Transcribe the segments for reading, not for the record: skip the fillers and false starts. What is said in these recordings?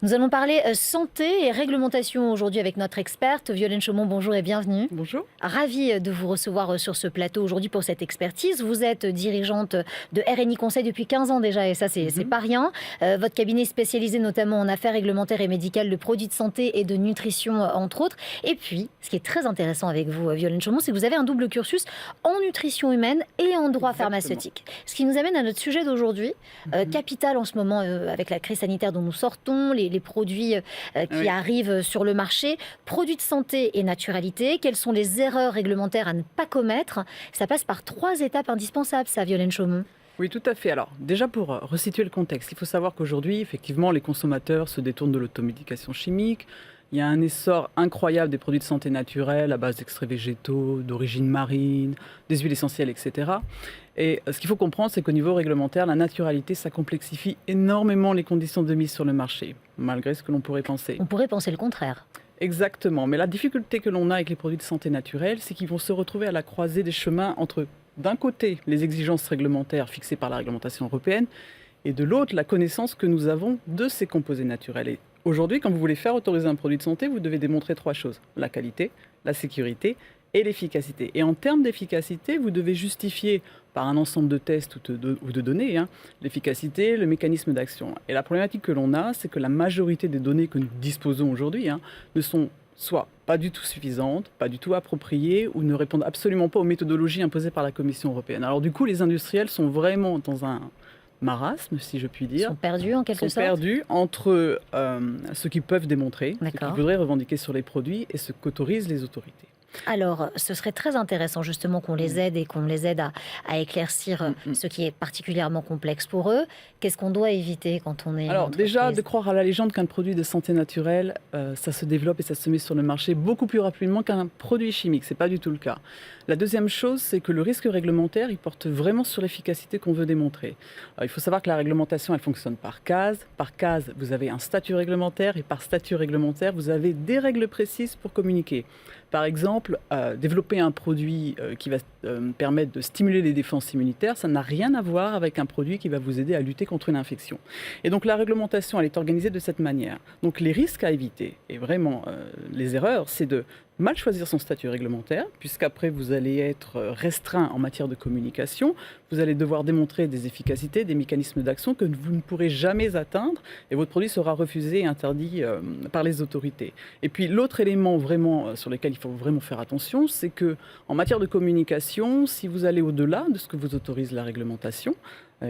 Nous allons parler santé et réglementation aujourd'hui avec notre experte Violaine Chaumont. Bonjour et bienvenue. Bonjour. Ravie de vous recevoir sur ce plateau aujourd'hui pour cette expertise. Vous êtes dirigeante de RNI Conseil depuis 15 ans déjà et ça c'est pas rien. Votre cabinet est spécialisé notamment en affaires réglementaires et médicales de produits de santé et de nutrition entre autres. Et puis, ce qui est très intéressant avec vous Violaine Chaumont, c'est que vous avez un double cursus en nutrition humaine et en droit pharmaceutique. Ce qui nous amène à notre sujet d'aujourd'hui, capital en ce moment avec la crise sanitaire dont nous sortons, les produits qui arrivent sur le marché, produits de santé et naturalité, quelles sont les erreurs réglementaires à ne pas commettre. Ça passe par 3 étapes indispensables, ça, Violaine Chaumont. Oui, tout à fait. Alors, déjà pour resituer le contexte, il faut savoir qu'aujourd'hui, effectivement, les consommateurs se détournent de l'automédication chimique. Il y a un essor incroyable des produits de santé naturels à base d'extraits végétaux, d'origine marine, des huiles essentielles, etc. Et ce qu'il faut comprendre, c'est qu'au niveau réglementaire, la naturalité, ça complexifie énormément les conditions de mise sur le marché, malgré ce que l'on pourrait penser. On pourrait penser le contraire. Exactement. Mais la difficulté que l'on a avec les produits de santé naturels, c'est qu'ils vont se retrouver à la croisée des chemins entre, d'un côté, les exigences réglementaires fixées par la réglementation européenne, et de l'autre, la connaissance que nous avons de ces composés naturels. Et aujourd'hui, quand vous voulez faire autoriser un produit de santé, vous devez démontrer 3 choses: la qualité, la sécurité et l'efficacité. Et en termes d'efficacité, vous devez justifier par un ensemble de tests ou de données l'efficacité, le mécanisme d'action. Et la problématique que l'on a, c'est que la majorité des données que nous disposons aujourd'hui ne sont soit pas du tout suffisantes, pas du tout appropriées ou ne répondent absolument pas aux méthodologies imposées par la Commission européenne. Alors du coup, les industriels sont vraiment dans un marasme, si je puis dire. Ils sont perdus en quelque sorte. Sont perdus entre ce qu'ils peuvent démontrer, ce qu'ils voudraient revendiquer sur les produits et ce qu'autorisent les autorités. Alors, ce serait très intéressant justement qu'on les aide et qu'on les aide à éclaircir ce qui est particulièrement complexe pour eux. Qu'est-ce qu'on doit éviter quand on est Alors déjà, de croire à la légende qu'un produit de santé naturelle, ça se développe et ça se met sur le marché beaucoup plus rapidement qu'un produit chimique. Ce n'est pas du tout le cas. La deuxième chose, c'est que le risque réglementaire, il porte vraiment sur l'efficacité qu'on veut démontrer. Alors, il faut savoir que la réglementation, elle fonctionne par case. Par case, vous avez un statut réglementaire et par statut réglementaire, vous avez des règles précises pour communiquer. Par exemple, développer un produit qui va permettre de stimuler les défenses immunitaires, ça n'a rien à voir avec un produit qui va vous aider à lutter contre une infection. Et donc la réglementation, elle est organisée de cette manière. Donc les risques à éviter, et vraiment les erreurs, c'est de mal choisir son statut réglementaire, puisqu'après vous allez être restreint en matière de communication, vous allez devoir démontrer des efficacités, des mécanismes d'action que vous ne pourrez jamais atteindre, et votre produit sera refusé et interdit par les autorités. Et puis l'autre élément vraiment sur lequel il faut vraiment faire attention, c'est que en matière de communication, si vous allez au-delà de ce que vous autorise la réglementation,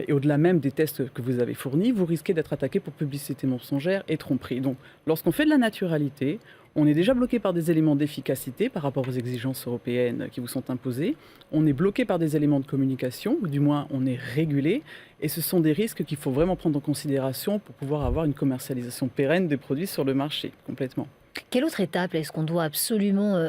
et au-delà même des tests que vous avez fournis, vous risquez d'être attaqué pour publicité mensongère et tromperie. Donc, lorsqu'on fait de la naturalité, on est déjà bloqué par des éléments d'efficacité par rapport aux exigences européennes qui vous sont imposées. On est bloqué par des éléments de communication, ou du moins on est régulé. Et ce sont des risques qu'il faut vraiment prendre en considération pour pouvoir avoir une commercialisation pérenne des produits sur le marché, complètement. Quelle autre étape est-ce qu'on doit absolument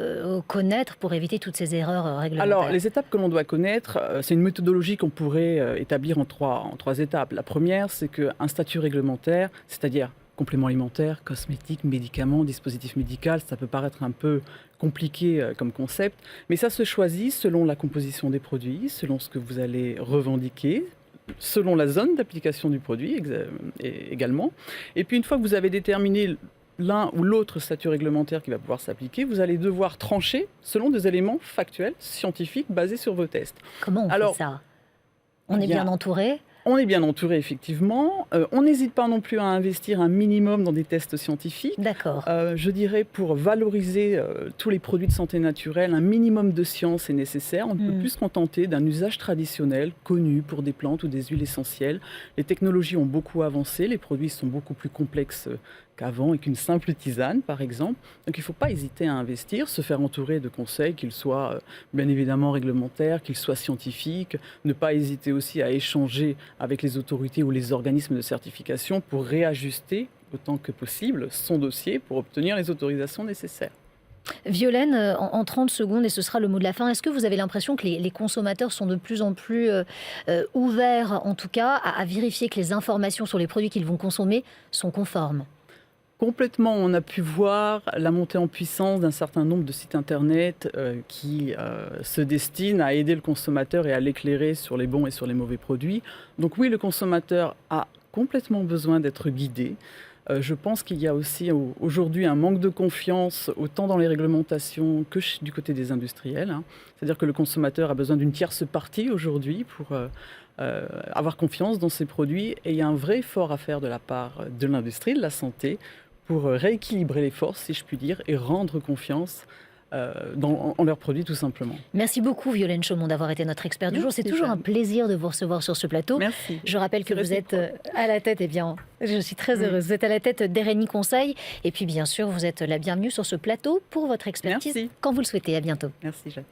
connaître pour éviter toutes ces erreurs réglementaires? Alors, les étapes que l'on doit connaître, c'est une méthodologie qu'on pourrait établir en trois étapes. La première, c'est qu'un statut réglementaire, c'est-à-dire compléments alimentaires, cosmétiques, médicaments, dispositifs médicaux, ça peut paraître un peu compliqué comme concept, mais ça se choisit selon la composition des produits, selon ce que vous allez revendiquer, selon la zone d'application du produit également. Et puis une fois que vous avez déterminé l'un ou l'autre statut réglementaire qui va pouvoir s'appliquer, vous allez devoir trancher selon des éléments factuels, scientifiques, basés sur vos tests. Comment on fait ça? On est bien entouré? On est bien entouré, effectivement. On n'hésite pas non plus à investir un minimum dans des tests scientifiques. D'accord. Je dirais, pour valoriser tous les produits de santé naturelle, un minimum de science est nécessaire. On ne peut plus se contenter d'un usage traditionnel, connu pour des plantes ou des huiles essentielles. Les technologies ont beaucoup avancé, les produits sont beaucoup plus complexes qu'avant et qu'une simple tisane, par exemple. Donc il ne faut pas hésiter à investir, se faire entourer de conseils, qu'ils soient bien évidemment réglementaires, qu'ils soient scientifiques, ne pas hésiter aussi à échanger avec les autorités ou les organismes de certification pour réajuster autant que possible son dossier pour obtenir les autorisations nécessaires. Violaine, en 30 secondes, et ce sera le mot de la fin, est-ce que vous avez l'impression que les consommateurs sont de plus en plus ouverts, en tout cas, à vérifier que les informations sur les produits qu'ils vont consommer sont conformes? Complètement, on a pu voir la montée en puissance d'un certain nombre de sites internet qui se destinent à aider le consommateur et à l'éclairer sur les bons et sur les mauvais produits. Donc oui, le consommateur a complètement besoin d'être guidé. Je pense qu'il y a aussi aujourd'hui un manque de confiance autant dans les réglementations que du côté des industriels, hein. C'est-à-dire que le consommateur a besoin d'une tierce partie aujourd'hui pour avoir confiance dans ses produits, et il y a un vrai effort à faire de la part de l'industrie, de la santé, pour rééquilibrer les forces, si je puis dire, et rendre confiance en leurs produits tout simplement. Merci beaucoup Violaine Chaumont d'avoir été notre expert du jour. C'est Merci, toujours un Jeanne. plaisir de vous recevoir sur ce plateau. Merci. Je rappelle que C'est vous êtes réciproque. à la tête, eh bien, je suis très heureuse, vous êtes à la tête d'RNI Conseil. Et puis bien sûr, vous êtes la bienvenue sur ce plateau pour votre expertise Merci. quand vous le souhaitez. À bientôt. Merci Jeanne.